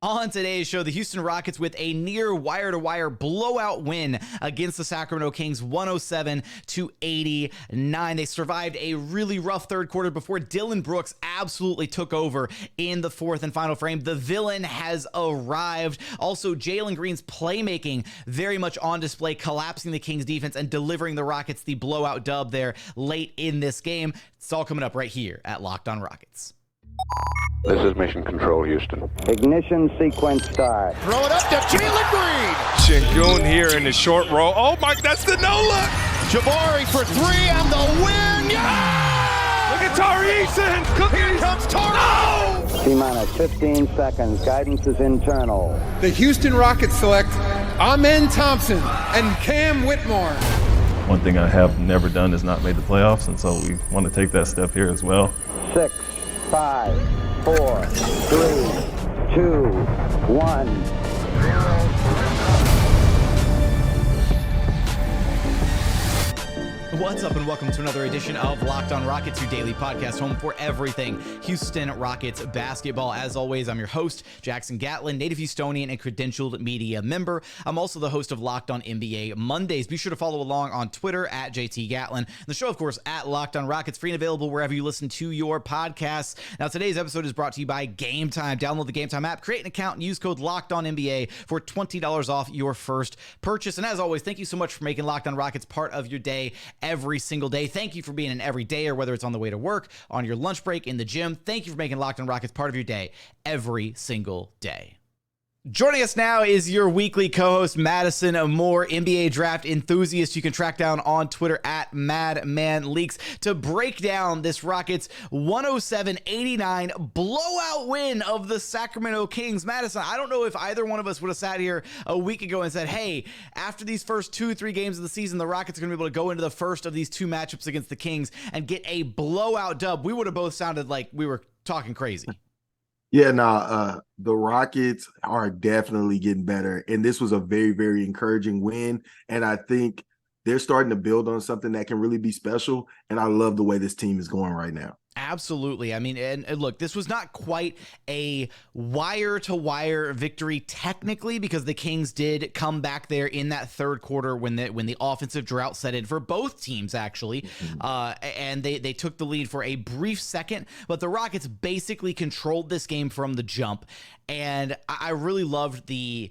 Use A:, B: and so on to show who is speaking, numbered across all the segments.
A: On today's show, the Houston Rockets with a near wire-to-wire blowout win against the Sacramento Kings, 107-89. They survived a really rough third quarter before Dillon Brooks absolutely took over in the fourth and final frame. The villain has arrived. Also, Jalen Green's playmaking very much on display, collapsing the Kings defense and delivering the Rockets the blowout dub there late in this game. It's all coming up right here at Locked On Rockets.
B: This is Mission Control, Houston.
C: Ignition sequence start.
D: Throw it up to Jalen Green.
E: Sengun here in the short roll. Oh, my, that's the no-look.
D: Jabari for three and the win. Yeah!
E: Look at Tari, Eason.
D: Here comes Tari.
E: No!
C: T-minus 15 seconds. Guidance is internal.
F: The Houston Rockets select Thompson and Cam Whitmore.
G: One thing I have never done is not made the playoffs, and so we want to take that step here as well.
C: 6, 5, 4, 3, 2, 1.
A: What's up and welcome to another edition of Locked On Rockets, your daily podcast home for everything Houston Rockets basketball. As always, I'm your host, Jackson Gatlin, native Houstonian and credentialed media member. I'm also the host of Locked On NBA Mondays. Be sure to follow along on Twitter at JT Gatlin. The show, of course, at Locked On Rockets, free and available wherever you listen to your podcasts. Now, today's episode is brought to you by Game Time. Download the Game Time app, create an account, and use code Locked On NBA for $20 off your first purchase. And as always, thank you so much for making Locked On Rockets part of your day every single day. Thank you for being an everydayer, whether it's on the way to work, on your lunch break, in the gym. Thank you for making Locked On Rockets part of your day every single day. Joining us now is your weekly co-host, Madison Moore, NBA draft enthusiast. You can track down on Twitter at MadmanLeaks to break down this Rockets 107-89 blowout win of the Sacramento Kings. Madison, I don't know if either one of us would have sat here a week ago and said, hey, after these first 2-3 games of the season, the Rockets are going to be able to go into the first of these two matchups against the Kings and get a blowout dub. We would have both sounded like we were talking crazy.
H: Yeah, the Rockets are definitely getting better, and this was a very, very encouraging win, and I think they're starting to build on something that can really be special, and I love the way this team is going right now.
A: Absolutely. I mean, and look, this was not quite a wire-to-wire victory technically because the Kings did come back there in that third quarter when the offensive drought set in for both teams, actually, and they took the lead for a brief second, but the Rockets basically controlled this game from the jump, and I really loved the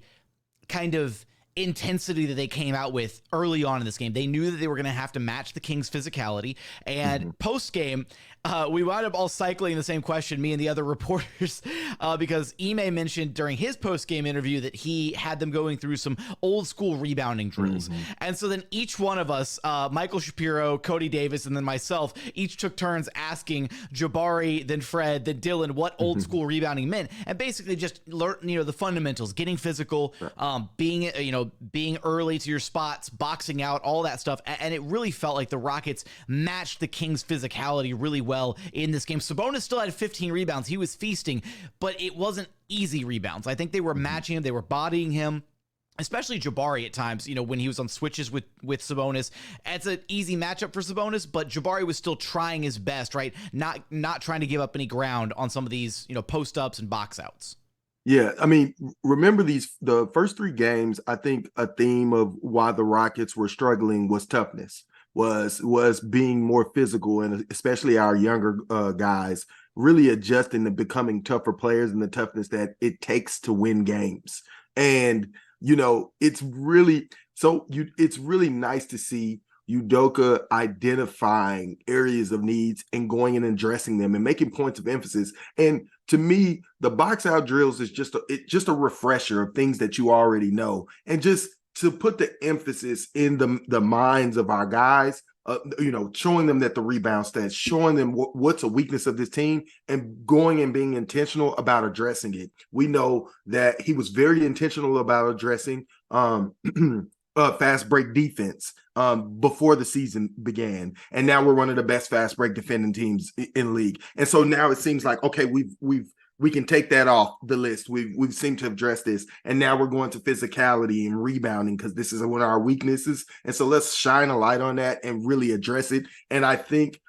A: kind of intensity that they came out with early on in this game. They knew that they were going to have to match the Kings' physicality, and post-game, we wound up all cycling the same question, me and the other reporters, because Ime mentioned during his post-game interview that he had them going through some old-school rebounding drills. And so then each one of us, Michael Shapiro, Cody Davis, and then myself, each took turns asking Jabari, then Fred, then Dillon what old-school rebounding meant, and basically just learn, the fundamentals, getting physical, being early to your spots, boxing out, all that stuff. And it really felt like the Rockets matched the Kings' physicality really well in this game. Sabonis still had 15 rebounds. He was feasting, but it wasn't easy rebounds. I think they were matching him. They were bodying him. Especially Jabari at times, when he was on switches with Sabonis. It's an easy matchup for Sabonis, but Jabari was still trying his best, right? Not trying to give up any ground on some of these, post-ups and box-outs.
H: Yeah, I mean, remember the first three games, I think a theme of why the Rockets were struggling was toughness, was being more physical, and especially our younger guys really adjusting to becoming tougher players and the toughness that it takes to win games. And, it's really nice to see Udoka identifying areas of needs and going in and addressing them and making points of emphasis. And to me, the box out drills is just a refresher of things that you already know, and just to put the emphasis in the minds of our guys, showing them that the rebound stats, showing them what's a weakness of this team, and going and being intentional about addressing it. We know that he was very intentional about addressing fast break defense before the season began, and now we're one of the best fast break defending teams in league. And so now it seems like, okay, we can take that off the list. We've seemed to have addressed this, and now we're going to physicality and rebounding because this is one of our weaknesses. And so let's shine a light on that and really address it. And I think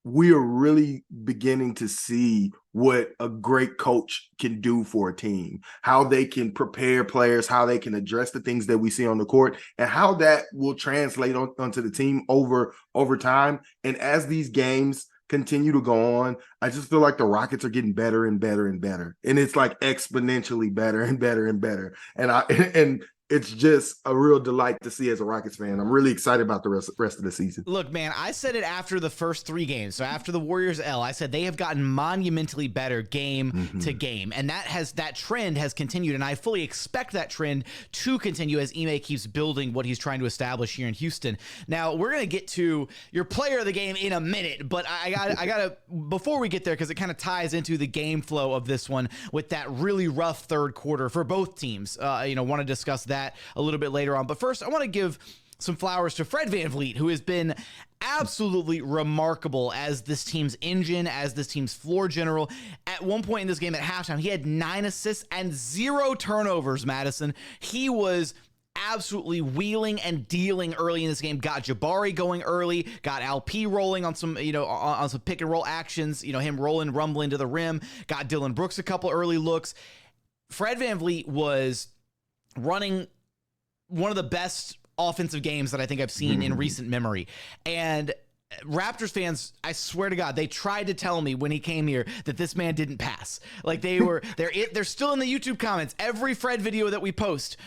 H: we are really beginning to see what a great coach can do for a team, how they can prepare players, how they can address the things that we see on the court, and how that will translate onto the team over time. And as these games continue to go on, I just feel like the Rockets are getting better and better and better. And it's like exponentially better and better and better. And it's just a real delight to see as a Rockets fan. I'm really excited about the rest of the season.
A: Look, man, I said it after the first 3 games. So after the Warriors L, I said they have gotten monumentally better game to game. And that trend has continued. And I fully expect that trend to continue as Ime keeps building what he's trying to establish here in Houston. Now, we're going to get to your player of the game in a minute. But I got to, before we get there, because it kind of ties into the game flow of this one with that really rough third quarter for both teams. Want to discuss that a little bit later on. But first, I want to give some flowers to Fred VanVleet, who has been absolutely remarkable as this team's engine, as this team's floor general. At one point in this game at halftime, he had 9 assists and 0 turnovers, Madison. He was absolutely wheeling and dealing early in this game. Got Jabari going early, got LP rolling on some, on some pick and roll actions, him rumbling to the rim, got Dillon Brooks a couple early looks. Fred VanVleet was running one of the best offensive games that I think I've seen in recent memory. And Raptors fans, I swear to God, they tried to tell me when he came here that this man didn't pass. Like they're still in the YouTube comments. Every Fred video that we post,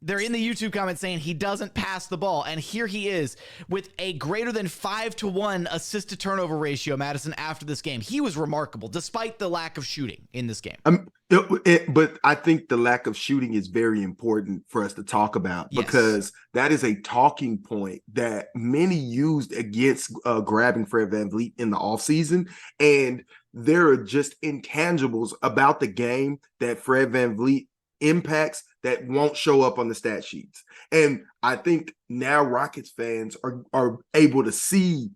A: they're in the YouTube comments saying he doesn't pass the ball. And here he is with a greater than 5-to-1 assist to turnover ratio, Madison, after this game. He was remarkable despite the lack of shooting in this game.
H: But I think the lack of shooting is very important for us to talk about, because that is a talking point that many used against grabbing Fred VanVleet in the offseason. And there are just intangibles about the game that Fred VanVleet impacts that won't show up on the stat sheets. And I think now Rockets fans are able to see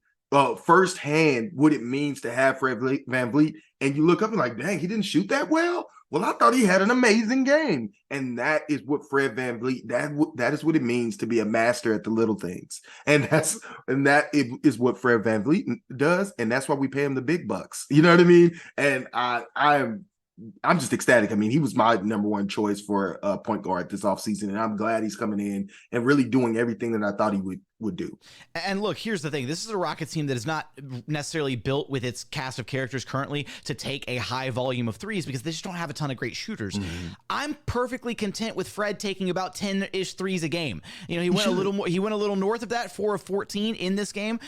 H: firsthand what it means to have Fred VanVleet. And you look up and like, dang, he didn't shoot that well? Well, I thought he had an amazing game. And that is what Fred VanVleet, that is what it means to be a master at the little things. And that is what Fred VanVleet does. And that's why we pay him the big bucks. You know what I mean? And I'm just ecstatic. I mean, he was my number one choice for point guard this offseason, and I'm glad he's coming in and really doing everything that I thought he would do.
A: And look, here's the thing. This is a Rockets team that is not necessarily built with its cast of characters currently to take a high volume of threes because they just don't have a ton of great shooters. I'm perfectly content with Fred taking about 10-ish threes a game. He went a little more. He went a little north of that, 4 of 14 in this game.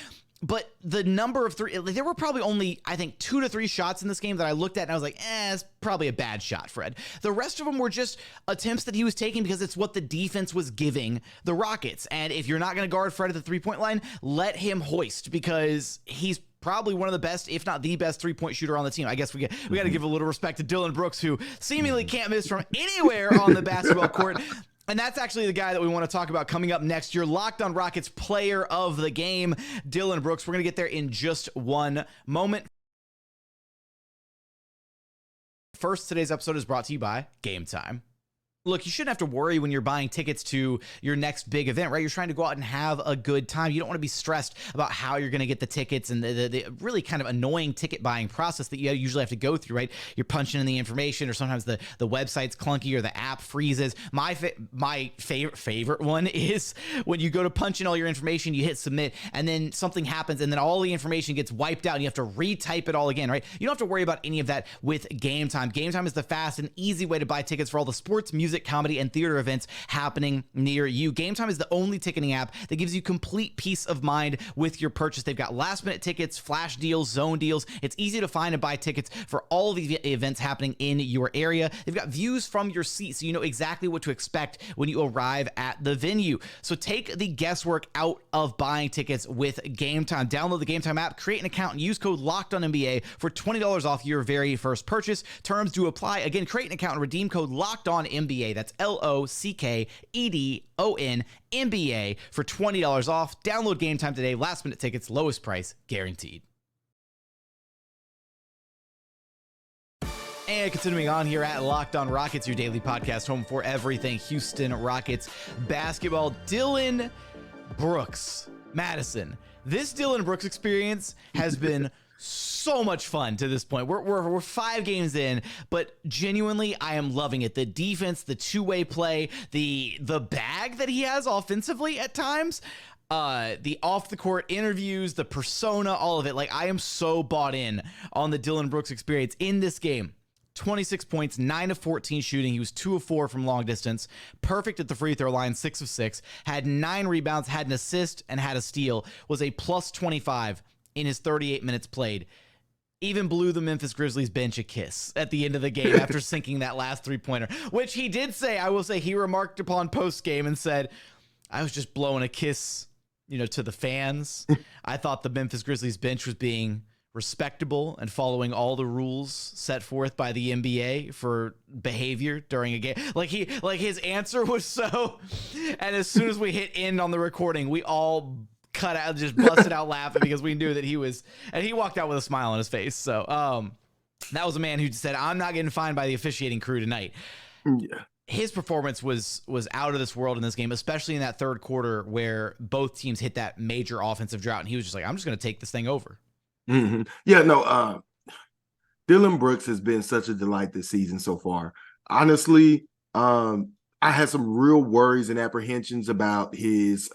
A: But the number of there were probably only, I think, 2 to 3 shots in this game that I looked at and I was like, it's probably a bad shot, Fred. The rest of them were just attempts that he was taking because it's what the defense was giving the Rockets. And if you're not going to guard Fred at the 3-point line, let him hoist, because he's probably one of the best, if not the best, 3-point shooter on the team. I guess we got to give a little respect to Dillon Brooks, who seemingly can't miss from anywhere on the basketball court. And that's actually the guy that we want to talk about coming up next. Your Locked On Rockets player of the game, Dillon Brooks. We're going to get there in just one moment. First, today's episode is brought to you by Game Time. Look, you shouldn't have to worry when you're buying tickets to your next big event, right? You're trying to go out and have a good time. You don't want to be stressed about how you're going to get the tickets and the really kind of annoying ticket buying process that you usually have to go through, right? You're punching in the information, or sometimes the website's clunky or the app freezes. My favorite one is when you go to punch in all your information, you hit submit, and then something happens, and then all the information gets wiped out, and you have to retype it all again, right? You don't have to worry about any of that with Game Time. Game Time is the fast and easy way to buy tickets for all the sports, music, comedy, and theater events happening near you. Game Time is the only ticketing app that gives you complete peace of mind with your purchase. They've got last minute tickets, flash deals, zone deals. It's easy to find and buy tickets for all of these events happening in your area. They've got views from your seat, so you know exactly what to expect when you arrive at the venue. So take the guesswork out of buying tickets with Game Time. Download the Game Time app, create an account, and use code LOCKEDONNBA for $20 off your very first purchase. Terms do apply. Again, create an account and redeem code LOCKEDONNBA. That's LOCKEDON NBA for $20 off. Download Game Time today. Last minute tickets, lowest price guaranteed. And continuing on here at Locked On Rockets, your daily podcast home for everything Houston Rockets basketball. Dillon Brooks, Madison. This Dillon Brooks experience has been so much fun to this point. We're 5 games in, but genuinely, I am loving it. The defense, the two-way play, the bag that he has offensively at times, the off-the-court interviews, the persona, all of it. Like, I am so bought in on the Dillon Brooks experience in this game. 26 points, 9 of 14 shooting. He was 2 of 4 from long distance. Perfect at the free throw line, 6 of 6. Had 9 rebounds, had an assist, and had a steal. Was a plus 25 in his 38 minutes played. Even blew the Memphis Grizzlies bench a kiss at the end of the game after sinking that last three-pointer, which he did say, I will say, he remarked upon post-game and said, I was just blowing a kiss, to the fans. I thought the Memphis Grizzlies bench was being respectable and following all the rules set forth by the NBA for behavior during a game. Like his answer was so, and as soon as we hit end on the recording, we all cut out, just busted out laughing because we knew that he was, and he walked out with a smile on his face. So that was a man who said, I'm not getting fined by the officiating crew tonight.
H: Yeah.
A: His performance was out of this world in this game, especially in that third quarter where both teams hit that major offensive drought. And he was just like, I'm just going to take this thing over.
H: Mm-hmm. Yeah, no, Dillon Brooks has been such a delight this season so far. Honestly, I had some real worries and apprehensions about his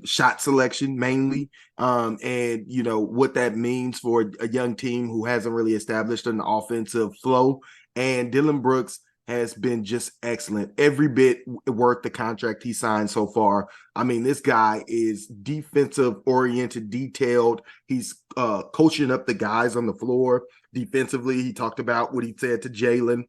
H: shot selection mainly, and what that means for a young team who hasn't really established an offensive flow. And Dillon Brooks has been just excellent. Every bit worth the contract he signed so far. I mean, this guy is defensive oriented, detailed. He's coaching up the guys on the floor defensively. He talked about what he said to Jalen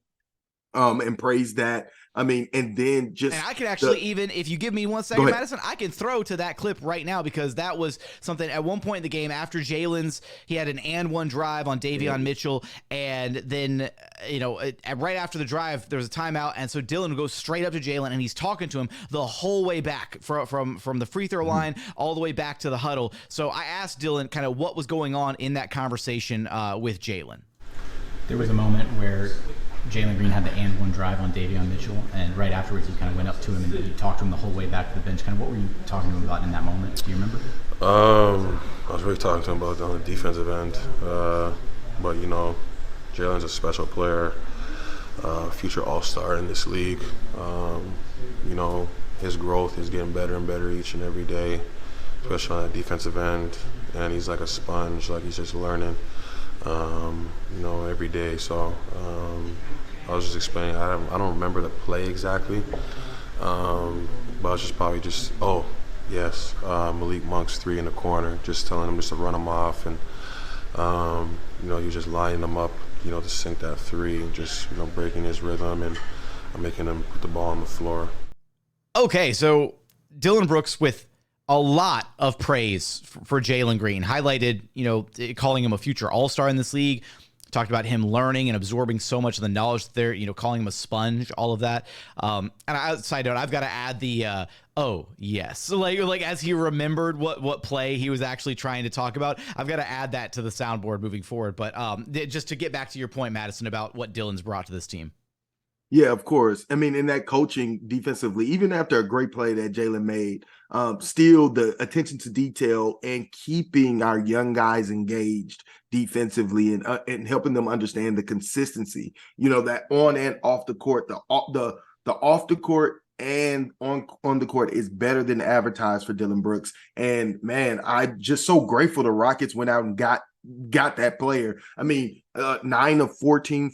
H: and praised that. I mean, and then just... And
A: I can actually even, if you give me 1 second, Madison, I can throw to that clip right now because that was something at one point in the game after Jalen's, he had an and one drive on Davion Mitchell, and then, right after the drive, there was a timeout, and so Dillon goes straight up to Jalen, and he's talking to him the whole way back from the free throw line all the way back to the huddle. So I asked Dillon kind of what was going on in that conversation with Jalen.
I: There was a moment where Jalen Green had the and one drive on Davion Mitchell, and right afterwards you kind of went up to him and you talked to him the whole way back to the bench. Kind of what were you talking to him about in that moment? Do you remember?
G: I was really talking to him about on the defensive end, but Jalen's a special player, future all-star in this league. His growth is getting better and better each and every day, especially on the defensive end, and he's like a sponge, like he's just learning. Every day. So I was just explaining. I don't remember the play exactly, but I was just probably Malik Monk's 3 in the corner, just telling him just to run him off, and you're just lining them up, to sink that 3, and just breaking his rhythm and making him put the ball on the floor.
A: Okay, so Dillon Brooks with a lot of praise for Jalen Green, highlighted, calling him a future all-star in this league, talked about him learning and absorbing so much of the knowledge there, calling him a sponge, all of that. And side note, I've got to add the, oh, yes. So like as he remembered what play he was actually trying to talk about, I've got to add that to the soundboard moving forward. But just to get back to your point, Madison, about what Dillon's brought to this team.
H: Yeah, of course. I mean, in that coaching defensively, even after a great play that Jalen made, still the attention to detail and keeping our young guys engaged defensively and helping them understand the consistency, that on and off the court, the off the court and on the court is better than advertised for Dillon Brooks. And man, I'm just so grateful the Rockets went out and got that player. I mean, 9 of 14.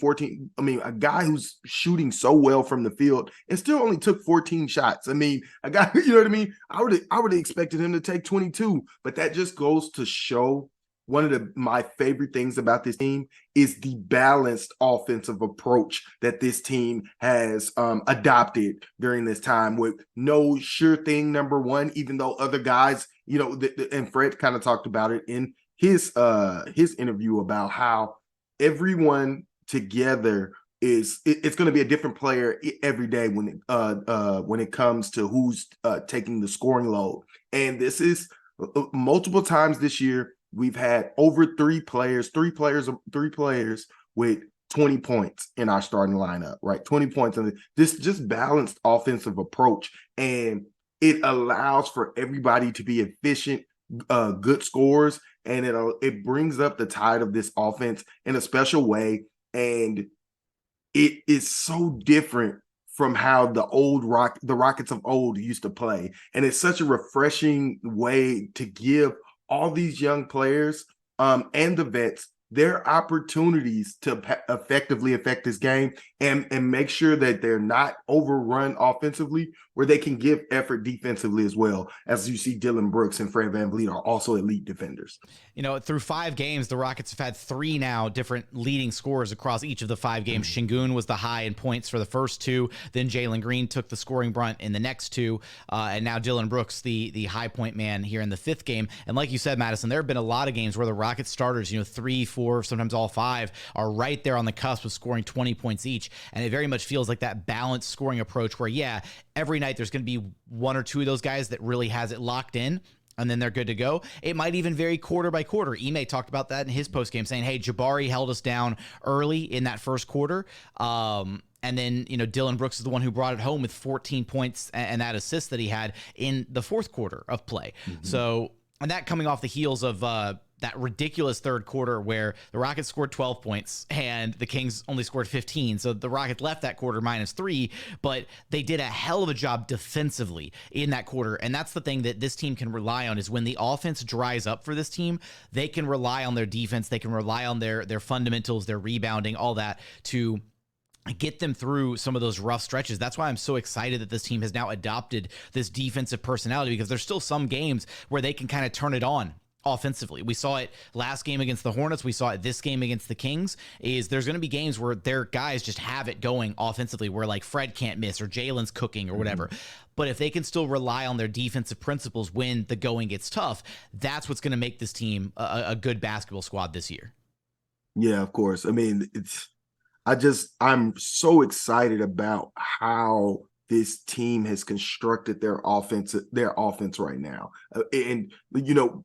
H: I mean, a guy who's shooting so well from the field and still only took 14 shots. I mean, a guy, you know what I mean? I would have expected him to take 22, but that just goes to show one of my favorite things about this team is the balanced offensive approach that this team has adopted during this time, with no sure thing number one, even though other guys, and Fred kind of talked about it in his interview about how everyone together it's going to be a different player every day when it comes to who's taking the scoring load. And this is multiple times this year we've had over three players with 20 points in our starting lineup, right? 20 points. And this just balanced offensive approach, and it allows for everybody to be efficient, good scorers, and it brings up the tide of this offense in a special way. And it is so different from how the Rockets of old used to play. And it's such a refreshing way to give all these young players and the vets their opportunities to effectively affect this game and make sure that they're not overrun offensively, where they can give effort defensively as well. As you see, Dillon Brooks and Fred VanVleet are also elite defenders.
A: You know, through 5 games, the Rockets have had 3 now different leading scorers across each of the 5 games. Sengun was the high in points for the first 2. Then Jalen Green took the scoring brunt in the next 2. And now Dillon Brooks, the high point man here in the 5th game. And like you said, Madison, there have been a lot of games where the Rockets starters, 3, 4, sometimes all 5, are right there on the cusp of scoring 20 points each. And it very much feels like that balanced scoring approach where, yeah, every night there's going to be 1 or 2 of those guys that really has it locked in, and then they're good to go. It might even vary quarter by quarter. Ime talked about that in his postgame, saying, hey, Jabari held us down early in that first quarter. And then, Dillon Brooks is the one who brought it home with 14 points and that assist that he had in the fourth quarter of play. So, and that coming off the heels of that ridiculous third quarter where the Rockets scored 12 points and the Kings only scored 15. So the Rockets left that quarter -3, but they did a hell of a job defensively in that quarter. And that's the thing that this team can rely on, is when the offense dries up for this team, they can rely on their defense. They can rely on their fundamentals, their rebounding, all that to get them through some of those rough stretches. That's why I'm so excited that this team has now adopted this defensive personality, because there's still some games where they can kind of turn it on offensively. We saw it last game against the Hornets. We saw it this game against the Kings. There's going to be games where their guys just have it going offensively, where like Fred can't miss or Jalen's cooking or whatever. But if they can still rely on their defensive principles when the going gets tough, that's what's going to make this team a good basketball squad this year.
H: Yeah, of course. I mean, I'm so excited about how this team has constructed their offense right now. And,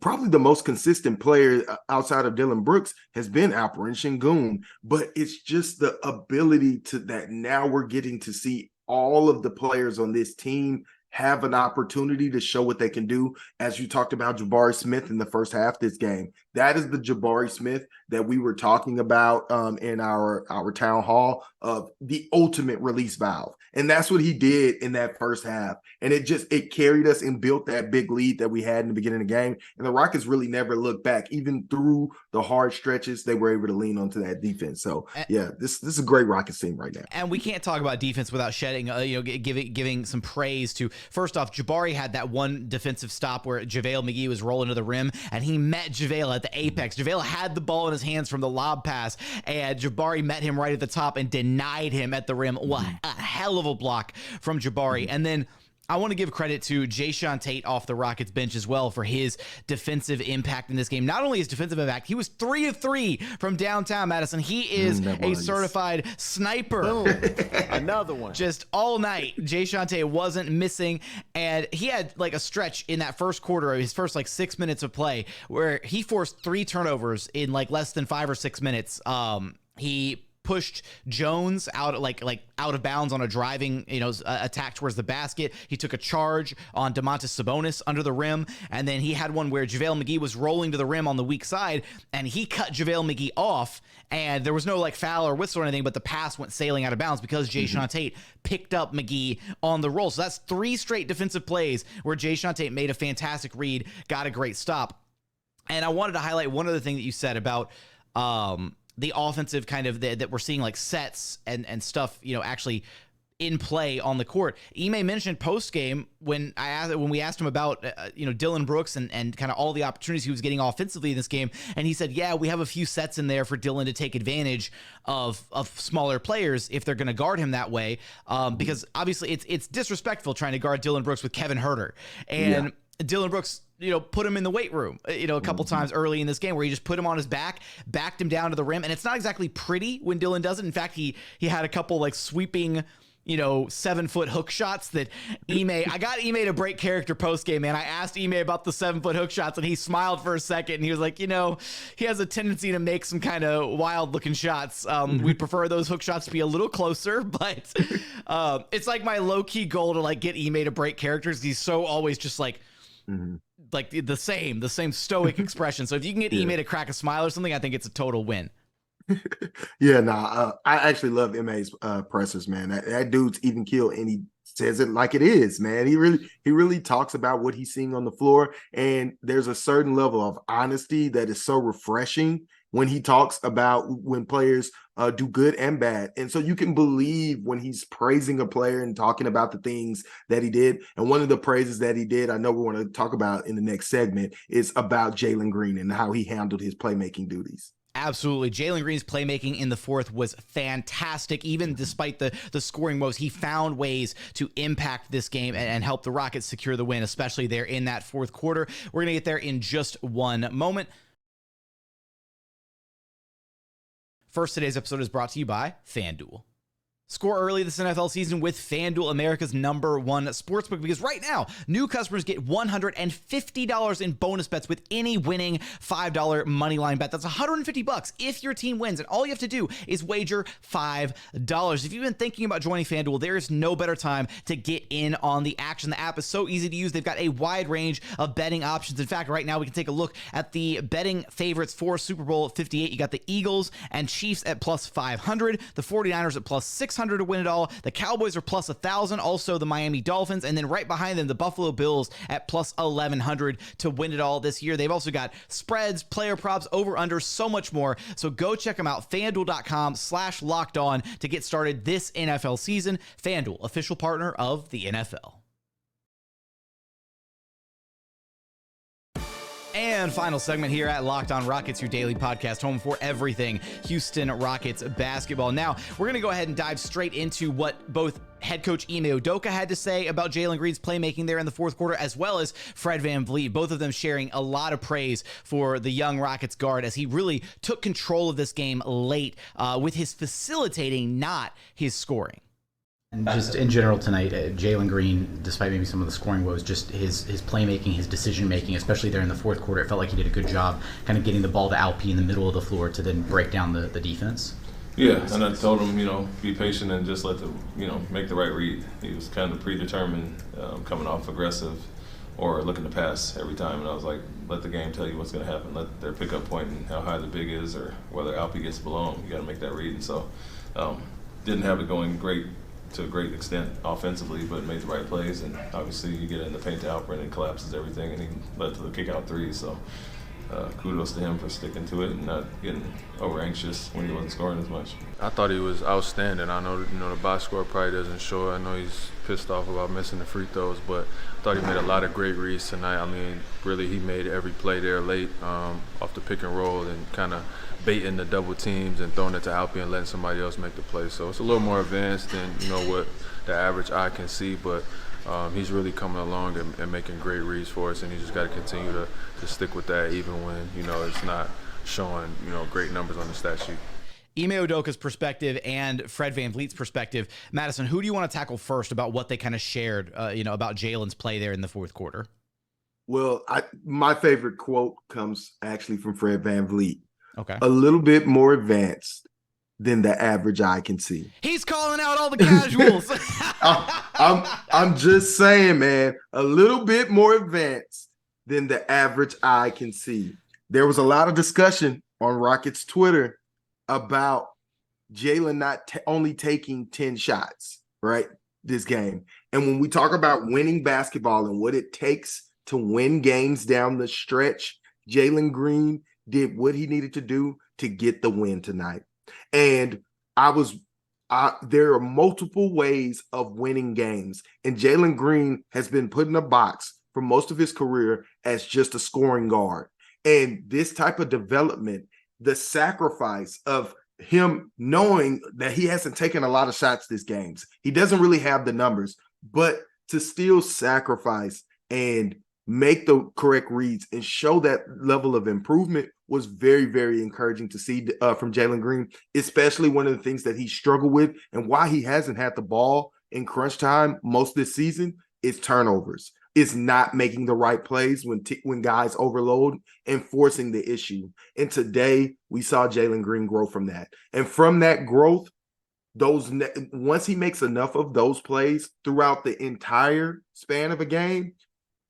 H: probably the most consistent player outside of Dillon Brooks has been Alperen Sengun, but it's just the ability that now we're getting to see all of the players on this team have an opportunity to show what they can do. As you talked about Jabari Smith in the first half of this game, that is the Jabari Smith that we were talking about in our town hall of the ultimate release valve. And that's what he did in that first half. And it carried us and built that big lead that we had in the beginning of the game. And the Rockets really never looked back. Even through the hard stretches, they were able to lean onto that defense. So, yeah, this is a great Rockets team right now. And
A: we can't talk about defense without shedding, giving some praise to, first off, Jabari had that one defensive stop where JaVale McGee was rolling to the rim, and he met JaVale at the apex. JaVale had the ball in his hands from the lob pass, and Jabari met him right at the top and denied him at the rim. What a hell of a block from Jabari. And then I want to give credit to Jae'Sean Tate off the Rockets bench as well for his defensive impact in this game. Not only his defensive impact, he was 3 of 3 from downtown, Madison. He is a certified sniper.
D: Boom. Another one.
A: Just all night, Jae'Sean Tate wasn't missing, and he had like a stretch in that first quarter of his first 6 minutes of play where he forced 3 turnovers in less than 5 or 6 minutes. He pushed Jones out out of bounds on a driving attack towards the basket. He took a charge on Domantas Sabonis under the rim, and then he had one where JaVale McGee was rolling to the rim on the weak side, and he cut JaVale McGee off, and there was no foul or whistle or anything, but the pass went sailing out of bounds because Jae'Sean Tate picked up McGee on the roll. So that's 3 straight defensive plays where Jae'Sean Tate made a fantastic read, got a great stop. And I wanted to highlight one other thing that you said about the offensive kind of that we're seeing sets and stuff, actually in play on the court. Ime mentioned post game when we asked him about Dillon Brooks and kind of all the opportunities he was getting offensively in this game, and he said, yeah, we have a few sets in there for Dillon to take advantage of smaller players if they're going to guard him that way, because obviously it's disrespectful trying to guard Dillon Brooks with Kevin Huerter, and Dillon Brooks put him in the weight room, a couple times early in this game where he just put him on his back, backed him down to the rim. And it's not exactly pretty when Dillon does it. In fact, he had a couple sweeping, 7-foot hook shots that I got Ime to break character post game, man. I asked Ime about the 7-foot hook shots, and he smiled for a second, and he was like, he has a tendency to make some kind of wild looking shots. We prefer those hook shots to be a little closer, but it's my low key goal to get Ime to break characters. He's so always just like the same stoic expression. So if you can get Ime to crack a smile or something, I think it's a total win.
H: Yeah, I actually love MA's pressers, man. That dude's even keel, and he says it like it is, man. He really talks about what he's seeing on the floor, and there's a certain level of honesty that is so refreshing when he talks about when players do good and bad. And so you can believe when he's praising a player and talking about the things that he did. And one of the praises that he did, I know we want to talk about in the next segment, is about Jalen Green and how he handled his playmaking duties.
A: Absolutely. Jalen Green's playmaking in the fourth was fantastic. Even despite the scoring woes, he found ways to impact this game and help the Rockets secure the win, especially there in that fourth quarter. We're going to get there in just one moment. First, today's episode is brought to you by FanDuel. Score early this NFL season with FanDuel, America's #1 sportsbook, because right now, new customers get $150 in bonus bets with any winning $5 moneyline bet. That's $150 if your team wins, and all you have to do is wager $5. If you've been thinking about joining FanDuel, there is no better time to get in on the action. The app is so easy to use. They've got a wide range of betting options. In fact, right now, we can take a look at the betting favorites for Super Bowl 58. You got the Eagles and Chiefs at plus 500, the 49ers at plus 600 to win it all. The Cowboys are plus 1,000, also the Miami Dolphins, and then right behind them, the Buffalo Bills at plus 1,100 to win it all this year. They've also got spreads, player props, over under, so much more. So go check them out, FanDuel.com/lockedon to get started this NFL season. FanDuel, official partner of the NFL. And final segment here at Locked On Rockets, your daily podcast, home for everything Houston Rockets basketball. Now, we're going to go ahead and dive straight into what both head coach Ime Udoka had to say about Jalen Green's playmaking there in the fourth quarter, as well as Fred VanVleet, both of them sharing a lot of praise for the young Rockets guard as he really took control of this game late with his facilitating, not his scoring.
I: And just in general tonight, Jalen Green, despite maybe some of the scoring woes, just his playmaking, his decision-making, especially there in the fourth quarter, it felt like he did a good job kind of getting the ball to Alp in the middle of the floor to then break down the defense.
J: Yeah, and I told him, be patient and just let make the right read. He was kind of predetermined, coming off aggressive or looking to pass every time. And I was like, let the game tell you what's going to happen. Let their pickup point and how high the big is or whether Alp gets below him. You got to make that read. And so didn't have it going great to a great extent offensively, but made the right plays, and obviously you get in the paint to Alperen and collapses everything, and he led to the kick-out three. So kudos to him for sticking to it and not getting over anxious when he wasn't scoring as much.
G: I thought he was outstanding. I know the box score probably doesn't show. I know he's pissed off about missing the free throws, but I thought he made a lot of great reads tonight. I mean, really, he made every play there late off the pick and roll and kind of baiting the double teams and throwing it to Alperen and letting somebody else make the play. So it's a little more advanced than what the average eye can see, but he's really coming along and making great reads for us, and he just got to continue to stick with that even when it's not showing great numbers on the stat sheet.
A: Ime Udoka's perspective and Fred VanVleet's perspective. Madison, who do you want to tackle first about what they kind of shared about Jalen's play there in the fourth quarter?
H: Well, my favorite quote comes actually from Fred VanVleet.
A: Okay.
H: A little bit more advanced than the average eye can see.
A: He's calling out all the casuals.
H: I'm just saying, man, a little bit more advanced than the average eye can see. There was a lot of discussion on Rockets Twitter about Jalen not only taking 10 shots, right, this game. And when we talk about winning basketball and what it takes to win games down the stretch, Jalen Green did what he needed to do to get the win tonight. And there are multiple ways of winning games. And Jalen Green has been put in a box for most of his career as just a scoring guard. And this type of development, the sacrifice of him knowing that he hasn't taken a lot of shots this games, he doesn't really have the numbers, but to still sacrifice and make the correct reads and show that level of improvement was very, very encouraging to see from Jalen Green, especially one of the things that he struggled with and why he hasn't had the ball in crunch time most this season is turnovers. It's not making the right plays when guys overload and forcing the issue. And today we saw Jalen Green grow from that. And from that growth, once he makes enough of those plays throughout the entire span of a game,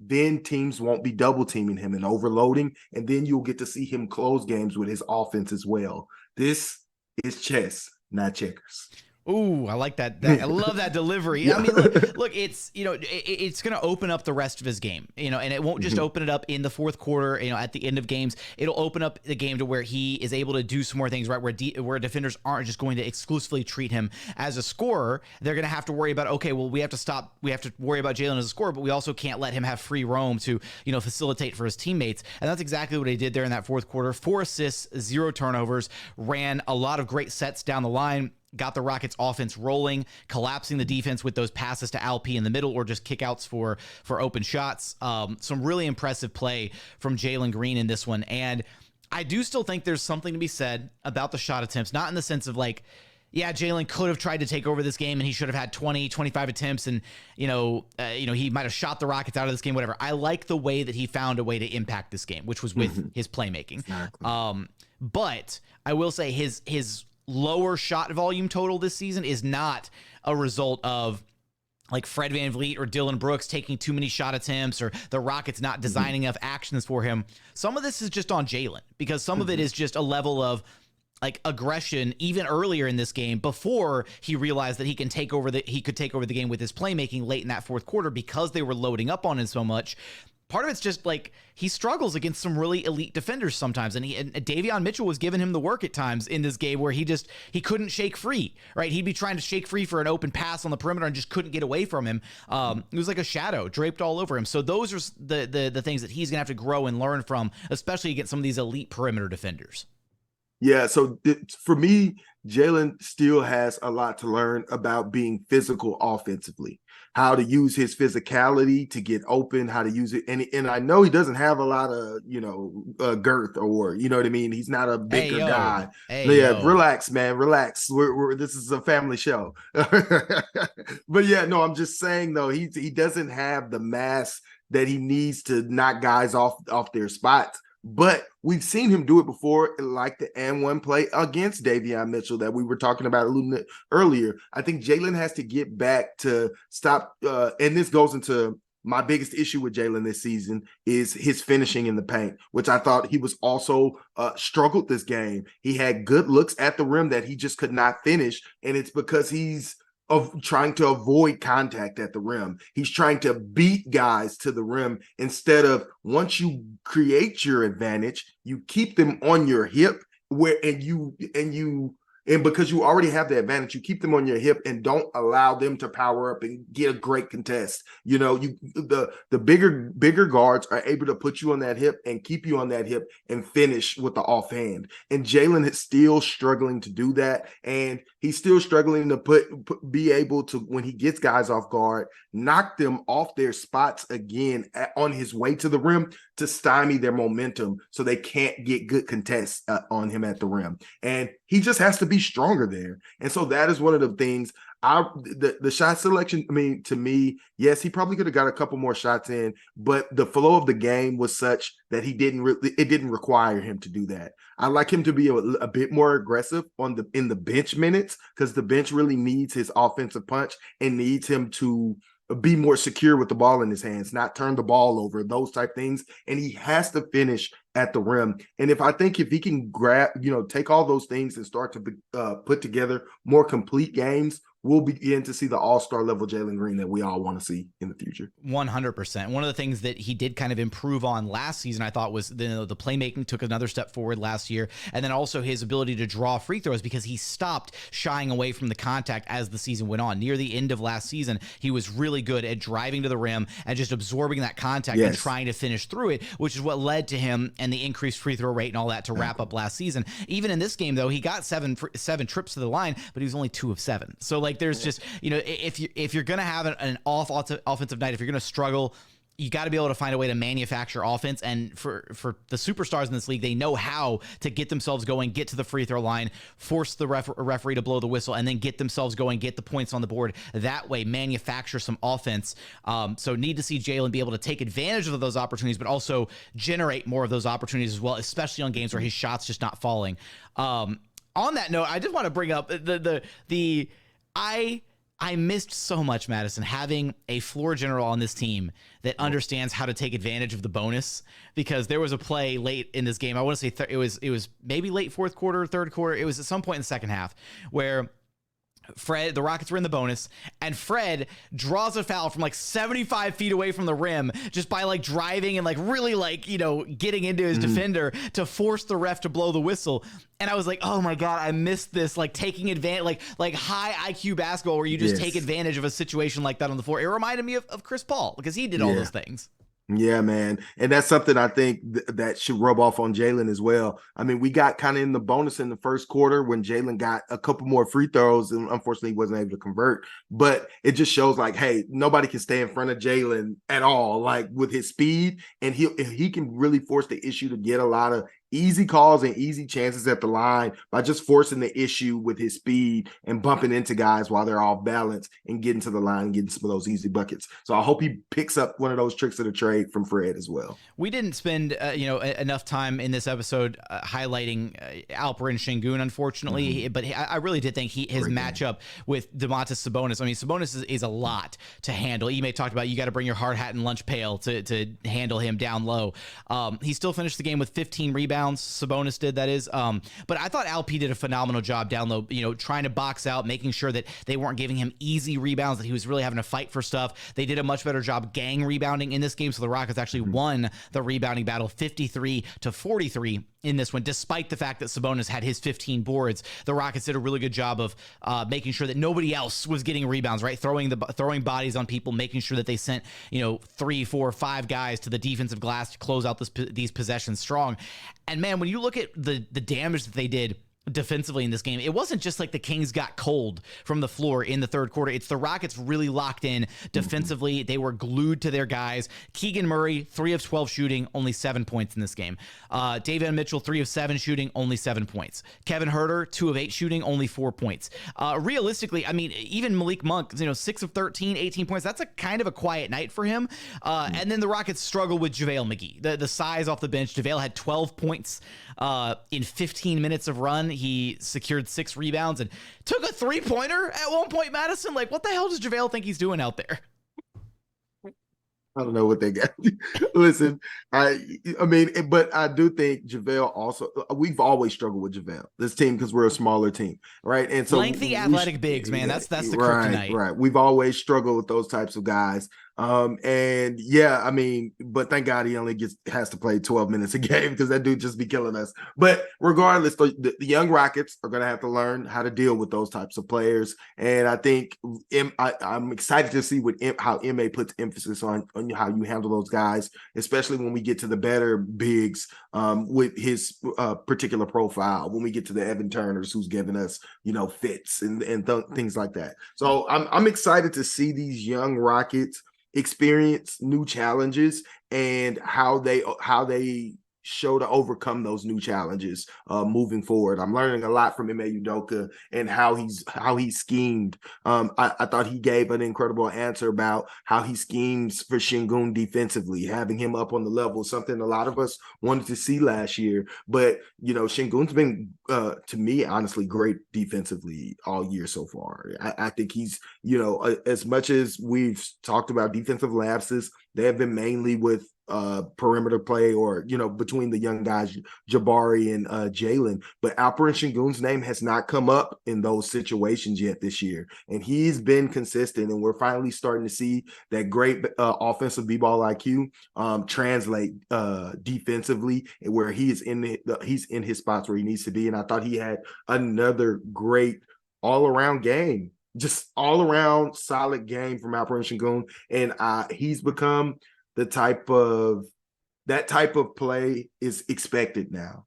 H: then teams won't be double teaming him and overloading, and then you'll get to see him close games with his offense as well. This is chess, not checkers.
A: Ooh, I like that. I love that delivery. I mean, look, it's, it's going to open up the rest of his game, and it won't just open it up in the fourth quarter, at the end of games. It'll open up the game to where he is able to do some more things, right? Where defenders aren't just going to exclusively treat him as a scorer. They're going to have to worry about, okay, well, we have to worry about Jalen as a scorer, but we also can't let him have free roam to, facilitate for his teammates. And that's exactly what he did there in that fourth quarter. 4 assists, 0 turnovers, ran a lot of great sets down the line, got the Rockets offense rolling, collapsing the defense with those passes to Alp in the middle or just kickouts for open shots. Some really impressive play from Jalen Green in this one. And I do still think there's something to be said about the shot attempts, not in the sense of like, yeah, Jalen could have tried to take over this game and he should have had 20, 25 attempts and, he might have shot the Rockets out of this game, whatever. I like the way that he found a way to impact this game, which was with his playmaking. Exactly. But I will say his lower shot volume total this season is not a result of like Fred VanVleet or Dillon Brooks taking too many shot attempts or the Rockets not designing enough actions for him. Some of this is just on Jalen, because some of it is just a level of like aggression even earlier in this game before he realized that he could take over the game with his playmaking late in that fourth quarter because they were loading up on him so much. Part of it's just like he struggles against some really elite defenders sometimes, and Davion Mitchell was giving him the work at times in this game where he couldn't shake free, right? He'd be trying to shake free for an open pass on the perimeter and just couldn't get away from him. It was like a shadow draped all over him. So those are the things that he's gonna have to grow and learn from, especially against some of these elite perimeter defenders.
H: Yeah, so for me, Jalen still has a lot to learn about being physical offensively, how to use his physicality to get open, how to use it. And I know he doesn't have a lot of, girth or, you know what I mean? He's not a bigger guy. Relax, man, relax. This is a family show. But yeah, no, I'm just saying though, he doesn't have the mass that he needs to knock guys off their spots. But we've seen him do it before, like the and one play against Davion Mitchell that we were talking about a little bit earlier. I think Jalen has to get back to stop, and this goes into my biggest issue with Jalen this season is his finishing in the paint, which I thought he was also struggled this game. He had good looks at the rim that he just could not finish, and it's because he's of trying to avoid contact at the rim. He's trying to beat guys to the rim instead of, once you create your advantage, you keep them on your hip and because you already have the advantage, you keep them on your hip and don't allow them to power up and get a great contest. The bigger guards are able to put you on that hip and keep you on that hip and finish with the offhand. And Jalen is still struggling to do that. And he's still struggling to be able to, when he gets guys off guard, knock them off their spots again on his way to the rim to stymie their momentum so they can't get good contests on him at the rim. And he just has to be stronger there. And so that is one of the things. The shot selection, I mean, to me, yes, he probably could have got a couple more shots in, but the flow of the game was such that it didn't require him to do that. I like him to be a bit more aggressive in the bench minutes, because the bench really needs his offensive punch and needs him to be more secure with the ball in his hands, not turn the ball over, those type things. And he has to finish at the rim. And if he can take all those things and start to put together more complete games, we'll begin to see the all-star level Jalen Green that we all want to see in the future.
A: 100%. One of the things that he did kind of improve on last season, I thought, was the playmaking took another step forward last year. And then also his ability to draw free throws, because he stopped shying away from the contact as the season went on. Near the end of last season, he was really good at driving to the rim and just absorbing that contact and trying to finish through it, which is what led to him and the increased free throw rate and all that to wrap up last season. Even in this game, though, he got seven trips to the line, but he was only 2 of 7. So there's just, if you're going to have an offensive night, if you're going to struggle, you got to be able to find a way to manufacture offense. And for the superstars in this league, they know how to get themselves going, get to the free throw line, force the referee to blow the whistle, and then get themselves going, get the points on the board. That way, manufacture some offense. So need to see Jalen be able to take advantage of those opportunities, but also generate more of those opportunities as well, especially on games where his shot's just not falling. On that note, I just want to bring up I I missed so much, Madison, having a floor general on this team that understands how to take advantage of the bonus, because there was a play late in this game. I want to say it was maybe late fourth quarter, third quarter. It was at some point in the second half where the Rockets were in the bonus, and Fred draws a foul from like 75 feet away from the rim just by like driving and like really like, getting into his defender to force the ref to blow the whistle. And I was like, oh my God, I missed this, like taking advantage, like high IQ basketball where you just take advantage of a situation like that on the floor. It reminded me of Chris Paul, because he did all those things.
H: Yeah, man. And that's something I think that should rub off on Jalen as well. I mean, we got kind of in the bonus in the first quarter when Jalen got a couple more free throws, and unfortunately he wasn't able to convert. But it just shows like, hey, nobody can stay in front of Jalen at all, like with his speed. And he can really force the issue to get a lot of easy calls and easy chances at the line by just forcing the issue with his speed and bumping into guys while they're off balance and getting to the line and getting some of those easy buckets. So I hope he picks up one of those tricks of the trade from Fred as well.
A: We didn't spend enough time in this episode highlighting Alperen Sengun, unfortunately, but I really did think his matchup with Domantas Sabonis. I mean, Sabonis is a lot to handle. Ime talked about you got to bring your hard hat and lunch pail to handle him down low. He still finished the game with 15 rebounds. Sabonis did, that is. But I thought Alp did a phenomenal job down low, trying to box out, making sure that they weren't giving him easy rebounds, that he was really having to fight for stuff. They did a much better job gang rebounding in this game, so the Rockets actually won the rebounding battle 53-43 in this one, despite the fact that Sabonis had his 15 boards. The Rockets did a really good job of making sure that nobody else was getting rebounds, right? Throwing bodies on people, making sure that they sent 3, 4, 5 guys to the defensive glass to close out these possessions strong. And man, when you look at the damage that they did defensively in this game, it wasn't just like the Kings got cold from the floor in the third quarter. It's the Rockets really locked in defensively. They were glued to their guys. Keegan Murray, 3 of 12 shooting, only 7 points in this game. Davion Mitchell, 3 of 7 shooting, only 7 points. Kevin Huerter, 2 of 8 shooting, only 4 points. Realistically, I mean, even Malik Monk, 6 of 13, 18 points. That's a kind of a quiet night for him. And then the Rockets struggle with JaVale McGee. The size off the bench. JaVale had 12 points in 15 minutes of run. He secured 6 rebounds and took a 3-pointer at one point, Madison. Like, what the hell does JaVale think he's doing out there?
H: I don't know what they got. Listen, I mean, but I do think JaVale also, we've always struggled with JaVale, this team, because we're a smaller team, right? And so
A: lengthy athletic bigs, man. That's the kryptonite.
H: Right. We've always struggled with those types of guys. And yeah, I mean, but thank God he only has to play 12 minutes a game, because that dude just be killing us. But regardless, the young Rockets are going to have to learn how to deal with those types of players. And I think I'm excited to see how MA puts emphasis on how you handle those guys, especially when we get to the better bigs with his particular profile, when we get to the Evan Turners, who's giving us, fits and things like that. So I'm excited to see these young Rockets experience new challenges and how they show to overcome those new challenges moving forward. I'm learning a lot from Ime Udoka and how he schemed. I thought he gave an incredible answer about how he schemes for Sengun defensively, having him up on the level, something a lot of us wanted to see last year. But, Sengun's been, to me, honestly, great defensively all year so far. I think he's, as much as we've talked about defensive lapses, they have been mainly with perimeter play or, between the young guys, Jabari and Jalen. But Alperen Sengun's name has not come up in those situations yet this year. And he's been consistent, and we're finally starting to see that great offensive b-ball IQ translate defensively, where he's in his spots where he needs to be. And I thought he had another great all-around game, just all-around solid game from Alperen Sengun. And he's become that type of play is expected now,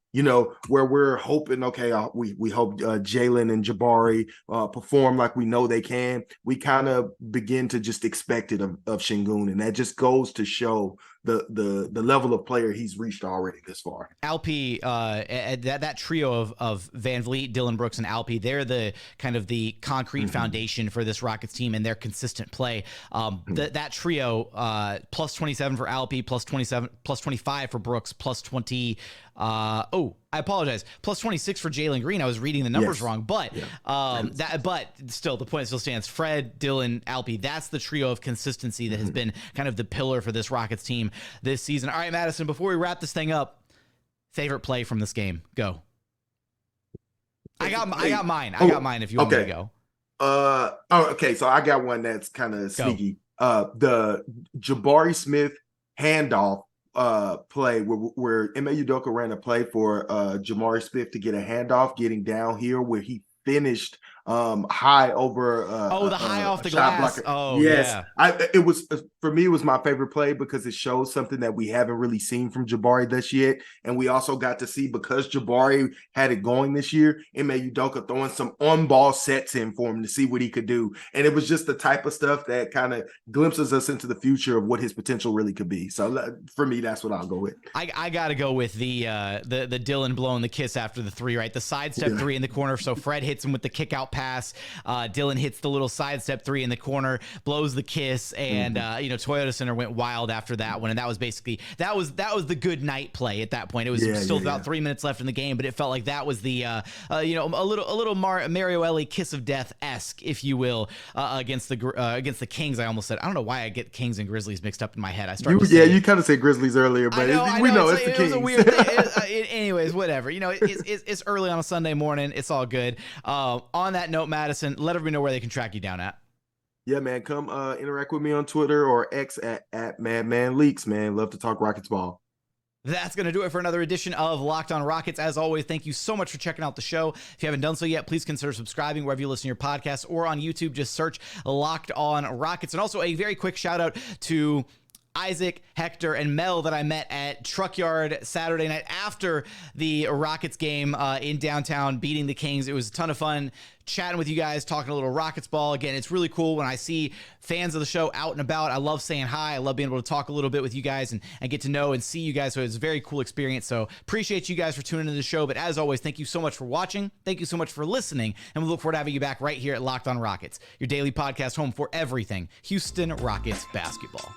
H: where we're hoping, okay, we hope Jalen and Jabari perform like we know they can. We kind of begin to just expect it of Sengun, and that just goes to show the level of player he's reached already this far. Alpi,
A: that trio of VanVleet, Dillon Brooks, and Alpi, they're the kind of the concrete foundation for this Rockets team and their consistent play. That trio, plus 27 for Alpi, plus 25 for Brooks, plus 20 I apologize. Plus 26 for Jalen Green. I was reading the numbers wrong, but but still, the point still stands. Fred, Dillon, Alpi. That's the trio of consistency that has been kind of the pillar for this Rockets team this season. All right, Madison. Before we wrap this thing up, favorite play from this game. Go. I got mine. I got mine. If you want me to go.
H: Okay. So I got one that's kind of sneaky. The Jabari Smith handoff play where Ime Udoka ran a play for Jabari Smith to get a handoff, getting down here where he finished high over
A: the high off the glass blocker. Oh
H: yes, it was for me, it was my favorite play because it shows something that we haven't really seen from Jabari this year, and we also got to see, because Jabari had it going this year, Ime Udoka throwing some on-ball sets in for him to see what he could do, and it was just the type of stuff that kind of glimpses us into the future of what his potential really could be. So for me, that's what I'll go with.
A: I gotta go with the Dillon blowing the kiss after the three, right? The sidestep three in the corner. So Fred hits him with the kick out pass. Dillon hits the little sidestep three in the corner, blows the kiss, and Toyota Center went wild after that one. And that was basically that was the good night play at that point. It was still about 3 minutes left in the game, but it felt like that was the a little Mario Elie kiss of death-esque, if you will, against the Kings. I almost said, I don't know why I get Kings and Grizzlies mixed up in my head.
H: You kind of said Grizzlies earlier, but we know it's the Kings.
A: It was a weird thing. Anyways, whatever. It's early on a Sunday morning. It's all good. On that note, Madison, let everybody know where they can track you down at.
H: Yeah, man. Come interact with me on Twitter or X at Madman Leaks, man. Love to talk Rockets ball.
A: That's going to do it for another edition of Locked On Rockets. As always, thank you so much for checking out the show. If you haven't done so yet, please consider subscribing wherever you listen to your podcasts, or on YouTube. Just search Locked On Rockets. And also a very quick shout out to Isaac, Hector, and Mel that I met at Truck Yard Saturday night after the Rockets game in downtown, beating the Kings. It was a ton of fun chatting with you guys, talking a little Rockets ball. Again, it's really cool when I see fans of the show out and about. I love saying hi. I love being able to talk a little bit with you guys and get to know and see you guys. So it's a very cool experience. So appreciate you guys for tuning into the show. But as always, thank you so much for watching. Thank you so much for listening. And we look forward to having you back right here at Locked On Rockets, your daily podcast home for everything Houston Rockets basketball.